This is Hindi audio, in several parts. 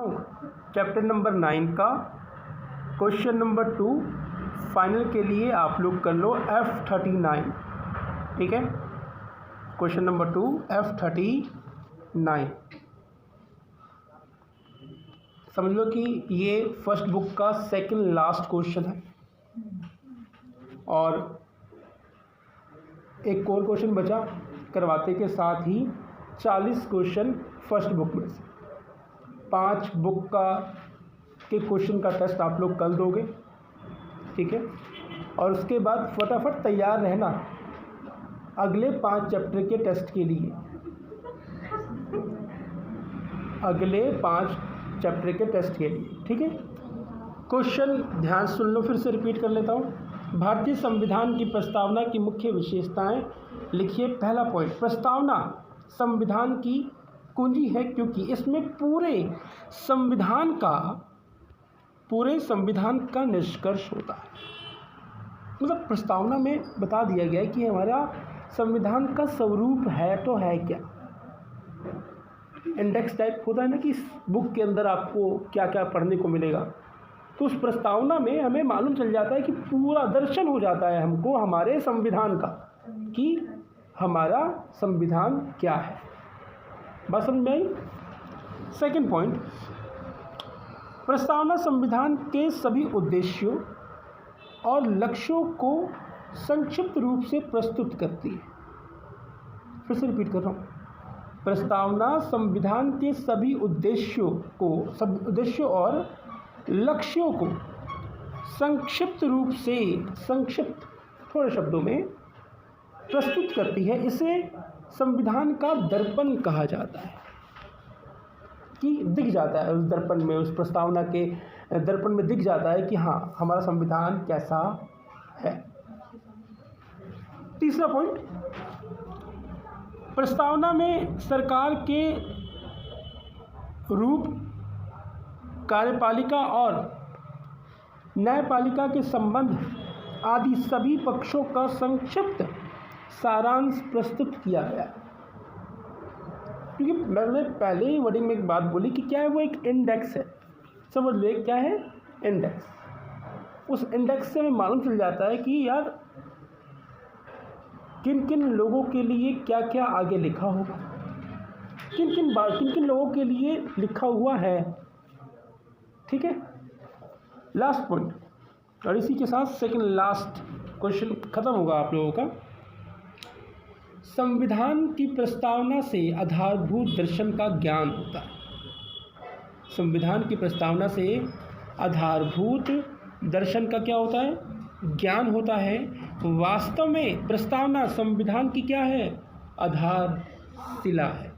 चैप्टर नंबर 9 का क्वेश्चन नंबर 2 फाइनल के लिए आप लोग कर लो F39। ठीक है, क्वेश्चन नंबर 2 F39 समझ लो कि ये फर्स्ट बुक का सेकंड लास्ट क्वेश्चन है और एक और क्वेश्चन बचा करवाते के साथ ही 40 क्वेश्चन फर्स्ट बुक में से 5 बुक के क्वेश्चन का टेस्ट आप लोग कल दोगे। ठीक है, और उसके बाद फटाफट तैयार रहना अगले 5 चैप्टर के टेस्ट के लिए। अगले 5 चैप्टर के टेस्ट के लिए। ठीक है, क्वेश्चन ध्यान सुन लो, फिर से रिपीट कर लेता हूँ। भारतीय संविधान की प्रस्तावना की मुख्य विशेषताएं लिखिए। पहला पॉइंट, प्रस्तावना संविधान की कुंजी है क्योंकि इसमें पूरे संविधान का निष्कर्ष होता है। मतलब प्रस्तावना में बता दिया गया है कि हमारा संविधान का स्वरूप है तो है क्या। इंडेक्स टाइप होता है ना कि इस बुक के अंदर आपको क्या क्या पढ़ने को मिलेगा, तो उस प्रस्तावना में हमें मालूम चल जाता है कि पूरा दर्शन हो जाता है हमको हमारे संविधान का कि हमारा संविधान क्या है। बात समझ में आई। सेकंड पॉइंट, प्रस्तावना संविधान के सभी उद्देश्यों और लक्ष्यों को संक्षिप्त रूप से प्रस्तुत करती है। फिर से रिपीट कर रहा हूँ, प्रस्तावना संविधान के सभी उद्देश्यों और लक्ष्यों को संक्षिप्त रूप से, संक्षिप्त थोड़े शब्दों में प्रस्तुत करती है। इसे संविधान का दर्पण कहा जाता है कि दिख जाता है उस दर्पण में, उस प्रस्तावना के दर्पण में दिख जाता है कि हाँ हमारा संविधान कैसा है। तीसरा पॉइंट, प्रस्तावना में सरकार के रूप, कार्यपालिका और न्यायपालिका के संबंध आदि सभी पक्षों का संक्षिप्त सारांश प्रस्तुत किया गया। क्योंकि मैंने पहले ही वर्डिंग में एक बात बोली कि क्या है, वो एक इंडेक्स है। समझ लो क्या है, इंडेक्स। उस इंडेक्स से हमें मालूम चल जाता है कि यार किन किन लोगों के लिए क्या क्या आगे लिखा होगा, किन किन लोगों के लिए लिखा हुआ है। ठीक है, लास्ट पॉइंट, और इसी के साथ सेकंड लास्ट क्वेश्चन खत्म होगा आप लोगों का। संविधान की प्रस्तावना से आधारभूत दर्शन का ज्ञान होता है। संविधान की प्रस्तावना से आधारभूत दर्शन का क्या होता है, ज्ञान होता है। वास्तव में प्रस्तावना संविधान की क्या है, आधारशिला है।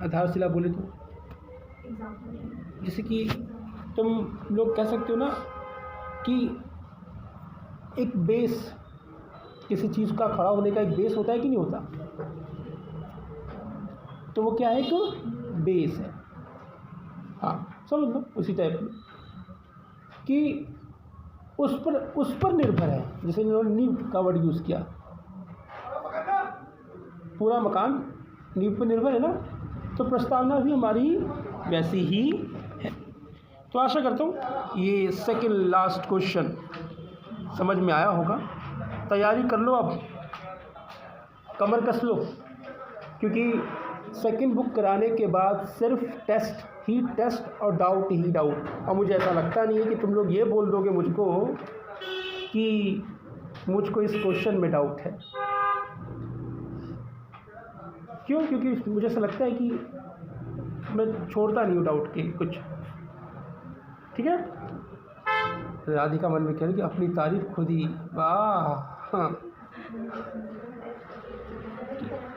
आधारशिला बोले तो जैसे कि तुम लोग कह सकते हो ना कि एक बेस, किसी चीज़ का खड़ा होने का एक बेस होता है कि नहीं होता, तो वो क्या है, एक बेस है। हाँ समझ लो, उसी टाइप में कि उस पर निर्भर है। जैसे इन्होंने नींव का वर्ड यूज़ किया, पूरा मकान नींव पर निर्भर है ना, तो प्रस्तावना भी हमारी वैसी ही है। तो आशा करता हूँ ये सेकंड लास्ट क्वेश्चन समझ में आया होगा। तैयारी कर लो, अब कमर कस लो, क्योंकि सेकंड बुक कराने के बाद सिर्फ टेस्ट और डाउट ही डाउट। और मुझे ऐसा लगता नहीं है कि तुम लोग ये बोल दोगे मुझको कि मुझको इस क्वेश्चन में डाउट है। क्यों? क्योंकि मुझे ऐसा लगता है कि मैं छोड़ता नहीं हूँ डाउट के कुछ। ठीक है, राधिका मन में कह रही कि अपनी तारीफ खुद ही, वाह। हाँ